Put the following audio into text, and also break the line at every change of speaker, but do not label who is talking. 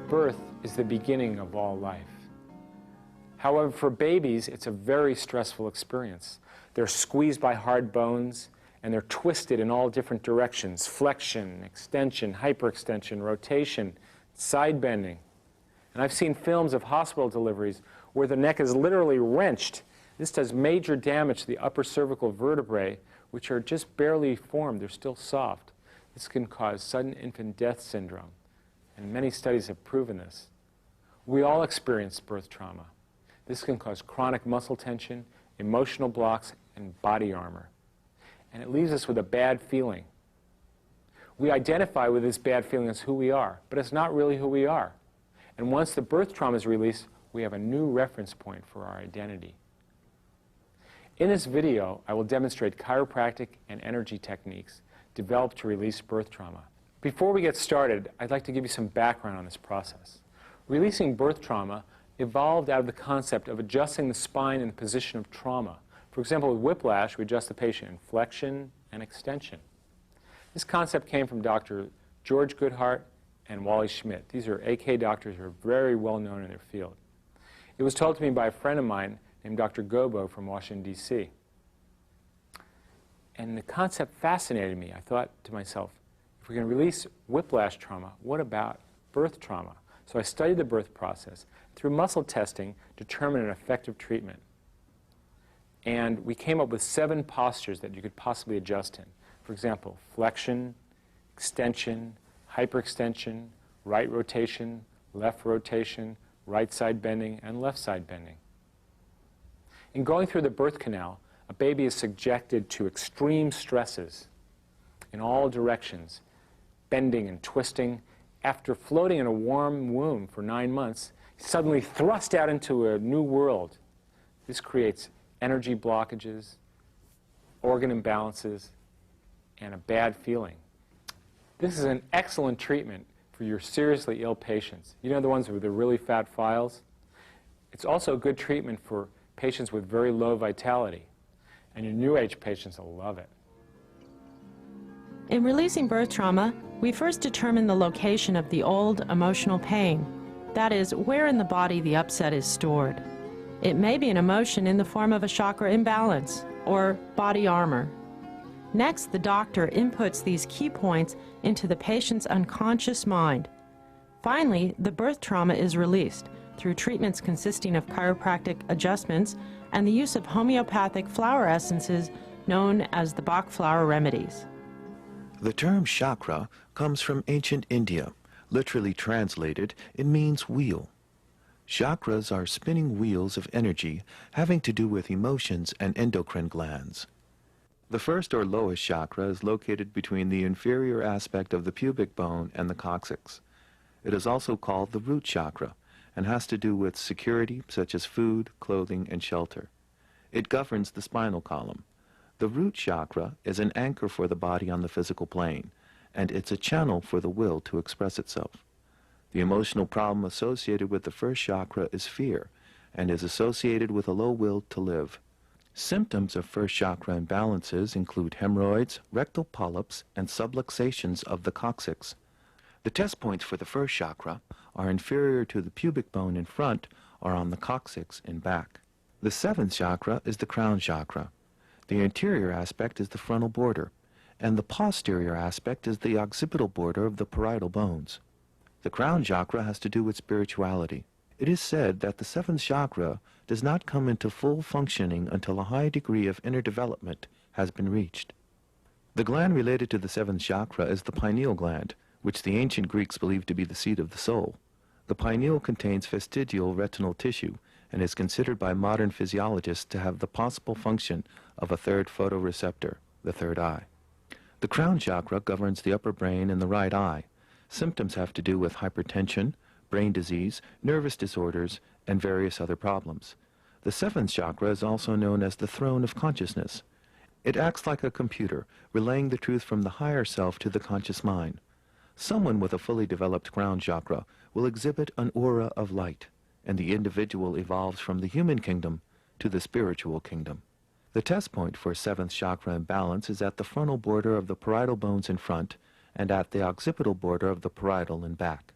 Birth is the beginning of all life. However, for babies, it's a very stressful experience. They're squeezed by hard bones, and they're twisted in all different directions: flexion, extension, hyperextension, rotation, side bending. And I've seen films of hospital deliveries where the neck is literally wrenched. This does major damage to the upper cervical vertebrae, which are just barely formed. They're still soft. This can cause sudden infant death syndrome, and many studies have proven this. We all experience birth trauma. This can cause chronic muscle tension, emotional blocks, and body armor. And it leaves us with a bad feeling. We identify with this bad feeling as who we are, but it's not really who we are. And once the birth trauma is released, we have a new reference point for our identity. In this video, I will demonstrate chiropractic and energy techniques developed to release birth trauma. Before we get started, I'd like to give you some background on this process. Releasing birth trauma evolved out of the concept of adjusting the spine in the position of trauma. For example, with whiplash, we adjust the patient in flexion and extension. This concept came from Dr. George Goodhart and Wally Schmidt. These are AK doctors who are very well known in their field. It was told to me by a friend of mine named Dr. Gobo from Washington, D.C. And the concept fascinated me. I thought to myself, if we can release whiplash trauma, what about birth trauma? So I studied the birth process. Through muscle testing, determined an effective treatment. And we came up with 7 postures that you could possibly adjust in. For example, flexion, extension, hyperextension, right rotation, right side bending, and left side bending. In going through the birth canal, a baby is subjected to extreme stresses in all directions, bending and twisting. After floating in a warm womb for 9 months, he's suddenly thrust out into a new world. This creates energy blockages, organ imbalances, and a bad feeling. This is an excellent treatment for your seriously ill patients. You know, the ones with the really fat files? It's also a good treatment for patients with very low vitality. And your new age patients will love it.
In releasing birth trauma, we first determine the location of the old emotional pain. That is, where in the body the upset is stored. It may be an emotion in the form of a chakra imbalance or body armor. Next, the doctor inputs these key points into the patient's unconscious mind. Finally, the birth trauma is released through treatments consisting of chiropractic adjustments and the use of homeopathic flower essences known as the Bach flower remedies.
The term chakra comes from ancient India. Literally translated, it means wheel. Chakras are spinning wheels of energy having to do with emotions and endocrine glands. The first or lowest chakra is located between the inferior aspect of the pubic bone and the coccyx. It is also called the root chakra and has to do with security such as food, clothing, and shelter. It governs the spinal column. The root chakra is an anchor for the body on the physical plane, and it's a channel for the will to express itself. The emotional problem associated with the first chakra is fear, and is associated with a low will to live. Symptoms of first chakra imbalances include hemorrhoids, rectal polyps, and subluxations of the coccyx. The test points for the first chakra are inferior to the pubic bone in front or on the coccyx in back. The 7th chakra is the crown chakra. The anterior aspect is the frontal border, and the posterior aspect is the occipital border of the parietal bones. The crown chakra has to do with spirituality. It is said that the 7th chakra does not come into full functioning until a high degree of inner development has been reached. The gland related to the 7th chakra is the pineal gland, which the ancient Greeks believed to be the seat of the soul. The pineal contains vestigial retinal tissue and is considered by modern physiologists to have the possible function of a third photoreceptor, the third eye. The crown chakra governs the upper brain and the right eye. Symptoms have to do with hypertension, brain disease, nervous disorders, and various other problems. The 7th chakra is also known as the throne of consciousness. It acts like a computer, relaying the truth from the higher self to the conscious mind. Someone with a fully developed crown chakra will exhibit an aura of light, and the individual evolves from the human kingdom to the spiritual kingdom. The test point for 7th chakra imbalance is at the frontal border of the parietal bones in front and at the occipital border of the parietal in back.